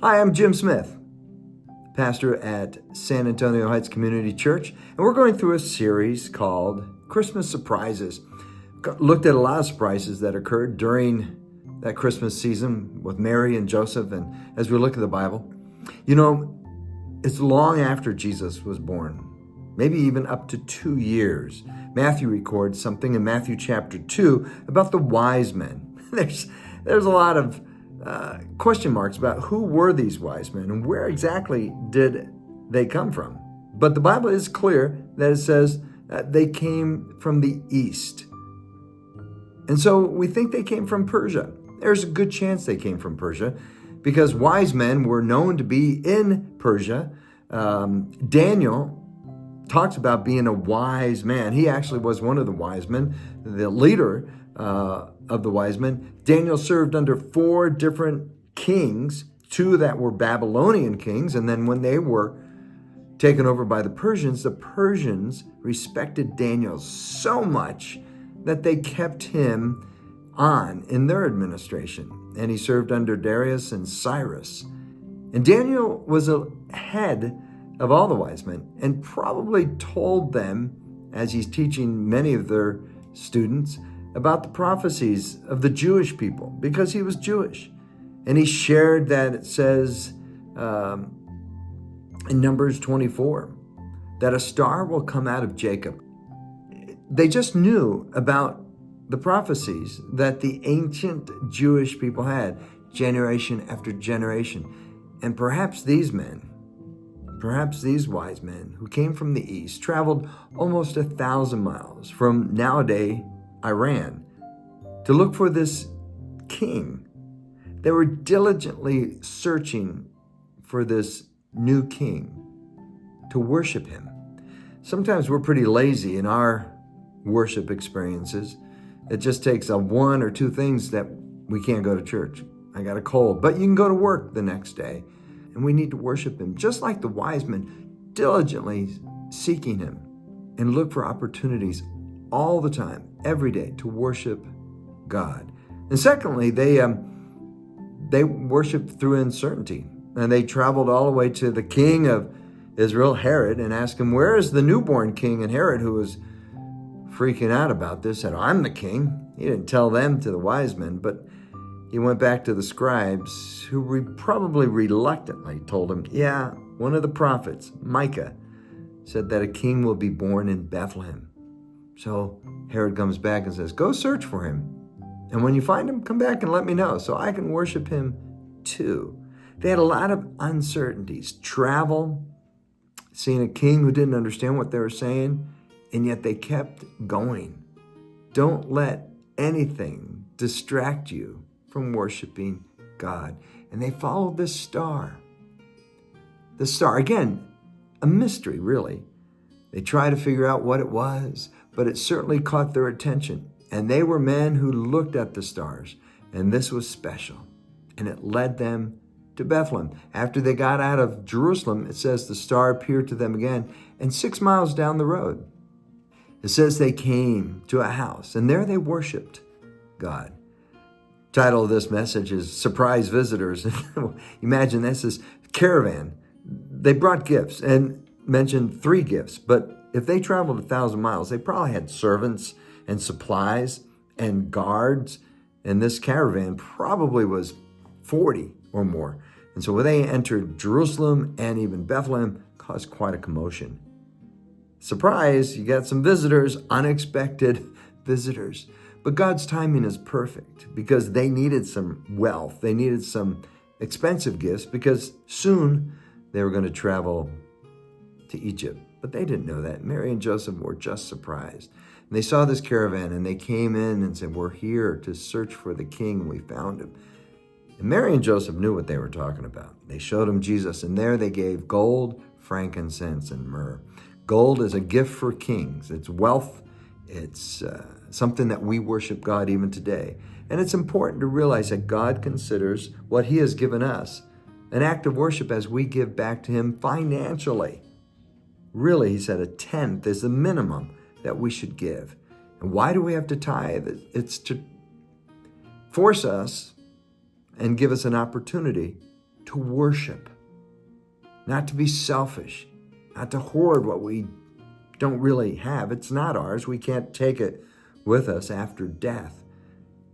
Hi, I'm Jim Smith, pastor at San Antonio Heights Community Church, and we're going through a series called Christmas Surprises. Looked at a lot of surprises that occurred during that Christmas season with Mary and Joseph, and as we look at the Bible. You know, it's long after Jesus was born, maybe even up to 2 years. Matthew records something in Matthew chapter 2 about the wise men. There's a lot of question marks about who were these wise men and where exactly did they come from. But the Bible is clear that it says they came from the east. And so we think they came from Persia. There's a good chance they came from Persia because wise men were known to be in Persia. Daniel talks about being a wise man. He actually was one of the wise men, the leader of the wise men. Daniel served under 4 different kings, 2 that were Babylonian kings, and then when they were taken over by the Persians respected Daniel so much that they kept him on in their administration. And he served under Darius and Cyrus. And Daniel was ahead of all the wise men and probably told them, as he's teaching many of their students, about the prophecies of the Jewish people because he was Jewish. And he shared that it says in Numbers 24 that a star will come out of Jacob. They just knew about the prophecies that the ancient Jewish people had generation after generation. And perhaps these wise men who came from the east traveled almost 1,000 miles from nowadays Iran to look for this king. They were diligently searching for this new king to worship him. Sometimes we're pretty lazy in our worship experiences. It just takes 1 or 2 things that we can't go to church. I got a cold, but you can go to work the next day. And we need to worship him, just like the wise men, diligently seeking him and look for opportunities all the time, every day, to worship God. And secondly, they worshiped through uncertainty. And they traveled all the way to the king of Israel, Herod, and asked him, where is the newborn king? And Herod, who was freaking out about this, said, I'm the king. He didn't tell them to the wise men, but he went back to the scribes who probably reluctantly told him, yeah, one of the prophets, Micah, said that a king will be born in Bethlehem. So Herod comes back and says, go search for him. And when you find him, come back and let me know so I can worship him too. They had a lot of uncertainties, travel, seeing a king who didn't understand what they were saying, and yet they kept going. Don't let anything distract you from worshiping God. And they followed this star. The star, again, a mystery, really. They tried to figure out what it was, but it certainly caught their attention. And they were men who looked at the stars, and this was special. And it led them to Bethlehem. After they got out of Jerusalem, it says the star appeared to them again, and 6 miles down the road, it says they came to a house, and there they worshiped God. Title of this message is Surprise Visitors. Imagine this is caravan. They brought gifts and mentioned 3 gifts, but if they traveled 1,000 miles, they probably had servants and supplies and guards, and this caravan probably was 40 or more. And so when they entered Jerusalem and even Bethlehem, caused quite a commotion. Surprise, you got some visitors, unexpected visitors. But God's timing is perfect because they needed some wealth. They needed some expensive gifts because soon they were going to travel to Egypt. But they didn't know that. Mary and Joseph were just surprised. And they saw this caravan and they came in and said, we're here to search for the king, and we found him. And Mary and Joseph knew what they were talking about. They showed him Jesus, and there they gave gold, frankincense, and myrrh. Gold is a gift for kings. It's wealth. It's something that we worship God even today. And it's important to realize that God considers what he has given us an act of worship as we give back to him financially. Really, he said 1/10 is the minimum that we should give. And why do we have to tithe? It's to force us and give us an opportunity to worship, not to be selfish, not to hoard what we don't really have. It's not ours. We can't take it with us after death.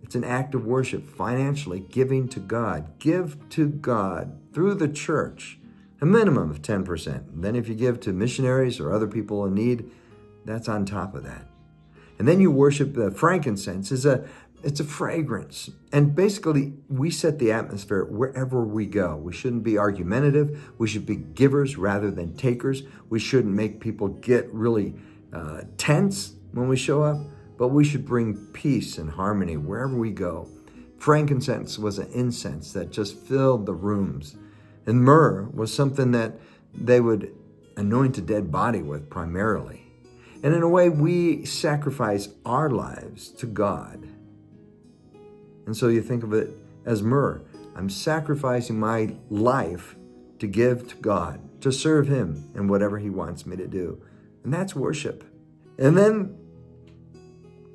It's an act of worship, financially giving to God. Give to God through the church, a minimum of 10%. Then if you give to missionaries or other people in need, that's on top of that. And then you worship. The frankincense it's a fragrance. And basically, we set the atmosphere wherever we go. We shouldn't be argumentative. We should be givers rather than takers. We shouldn't make people get really tense when we show up, but we should bring peace and harmony wherever we go. Frankincense was an incense that just filled the rooms. And myrrh was something that they would anoint a dead body with primarily. And in a way, we sacrifice our lives to God. And so you think of it as myrrh. I'm sacrificing my life to give to God, to serve Him in whatever He wants me to do. And that's worship. And then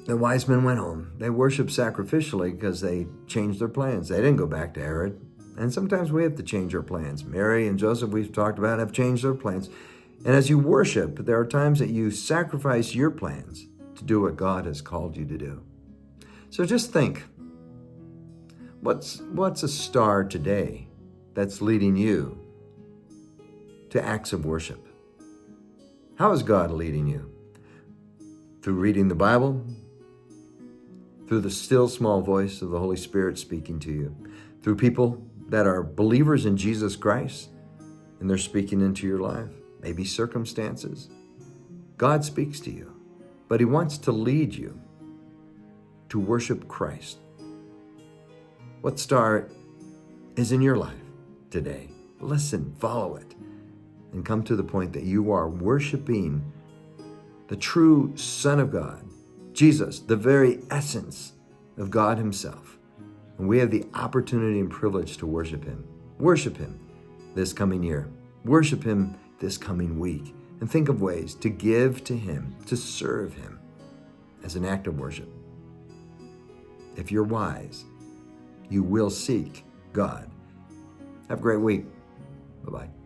the wise men went home. They worshiped sacrificially because they changed their plans. They didn't go back to Herod. And sometimes we have to change our plans. Mary and Joseph, we've talked about, have changed their plans. And as you worship, there are times that you sacrifice your plans to do what God has called you to do. So just think, what's a star today that's leading you to acts of worship? How is God leading you? Through reading the Bible? Through the still small voice of the Holy Spirit speaking to you? Through people that are believers in Jesus Christ and they're speaking into your life? Maybe circumstances. God speaks to you, but He wants to lead you to worship Christ. What star is in your life today? Listen, follow it, and come to the point that you are worshiping the true Son of God, Jesus, the very essence of God Himself. And we have the opportunity and privilege to worship Him. Worship Him this coming year. Worship Him this coming week. And think of ways to give to Him, to serve Him as an act of worship. If you're wise, you will seek God. Have a great week. Bye-bye.